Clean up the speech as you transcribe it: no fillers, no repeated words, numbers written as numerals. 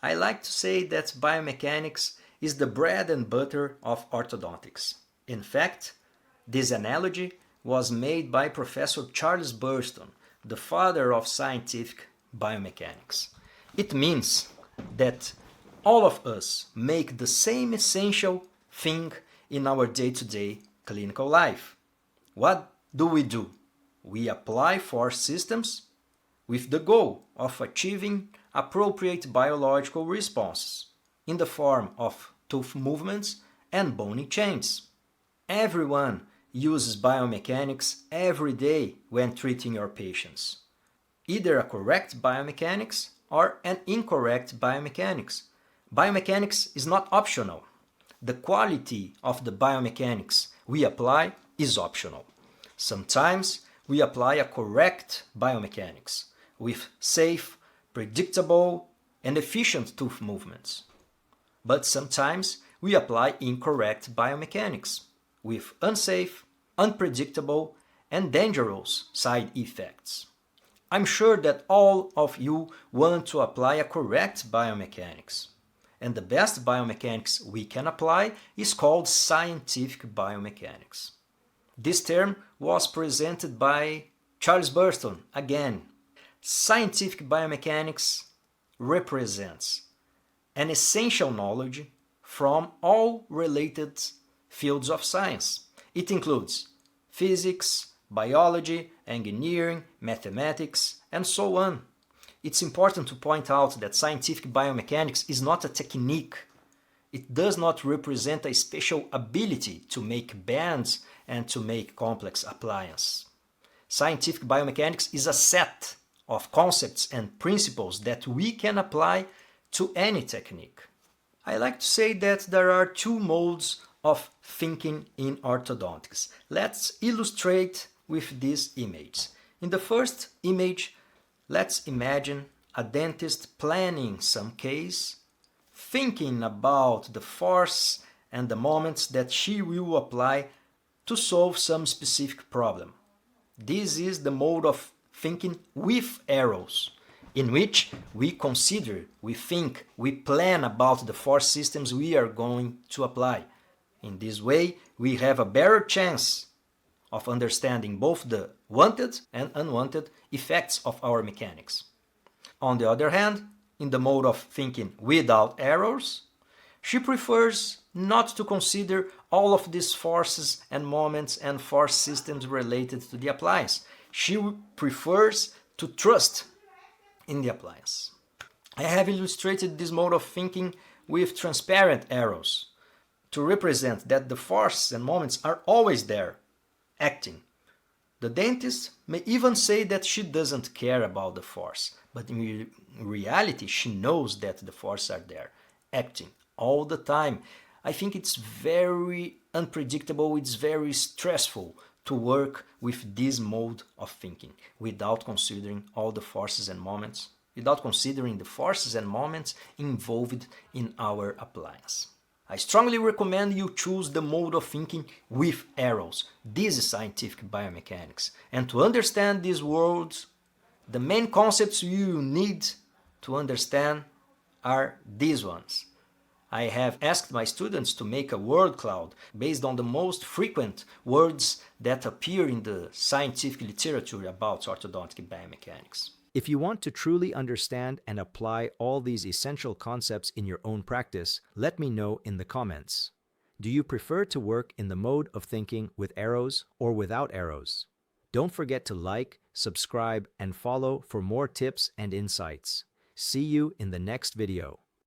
I like to say that biomechanics is the bread and butter of orthodontics. In fact, this analogy was made by Professor Charles Burstone, the father of scientific biomechanics. It means that all of us make the same essential thing in our day-to-day clinical life. What do? We apply force systems with the goal of achieving appropriate biological responses in the form of tooth movements and bony changes. Everyone uses biomechanics every day when treating your patients. Either a correct biomechanics or an incorrect biomechanics. Biomechanics is not optional. The quality of the biomechanics we apply is optional. Sometimes we apply a correct biomechanics with safe, predictable, and efficient tooth movements. But sometimes we apply incorrect biomechanics with unsafe, unpredictable, and dangerous side effects. I'm sure that all of you want to apply a correct biomechanics. And the best biomechanics we can apply is called scientific biomechanics. This term was presented by Charles Burstone again. Scientific biomechanics represents an essential knowledge from all related fields of science. It includes physics, biology, engineering, mathematics, and so on. It's important to point out that scientific biomechanics is not a technique. It does not represent a special ability to make bands and to make complex appliances. Scientific biomechanics is a set of concepts and principles that we can apply to any technique. I like to say that there are two modes of thinking in orthodontics. Let's illustrate with this image. In the first image, let's imagine a dentist planning some case, thinking about the force and the moments that she will apply to solve some specific problem. This is the mode of thinking with arrows, in which we consider, we think, we plan about the force systems we are going to apply. In this way, we have a better chance of understanding both the wanted and unwanted effects of our mechanics. On the other hand, in the mode of thinking without arrows, she prefers not to consider all of these forces and moments and force systems related to the appliance. She prefers to trust in the appliance. I have illustrated this mode of thinking with transparent arrows to represent that the forces and moments are always there, acting. The dentist may even say that she doesn't care about the force, but in reality she knows that the forces are there, acting all the time. I think it's very unpredictable, it's very stressful to work with this mode of thinking without considering all the forces and moments, without considering the forces and moments involved in our appliance. I strongly recommend you choose the mode of thinking with arrows. This is scientific biomechanics. And to understand these worlds, the main concepts you need to understand are these ones. I have asked my students to make a word cloud based on the most frequent words that appear in the scientific literature about orthodontic biomechanics. If you want to truly understand and apply all these essential concepts in your own practice, let me know in the comments. Do you prefer to work in the mode of thinking with arrows or without arrows? Don't forget to like, subscribe, and follow for more tips and insights. See you in the next video.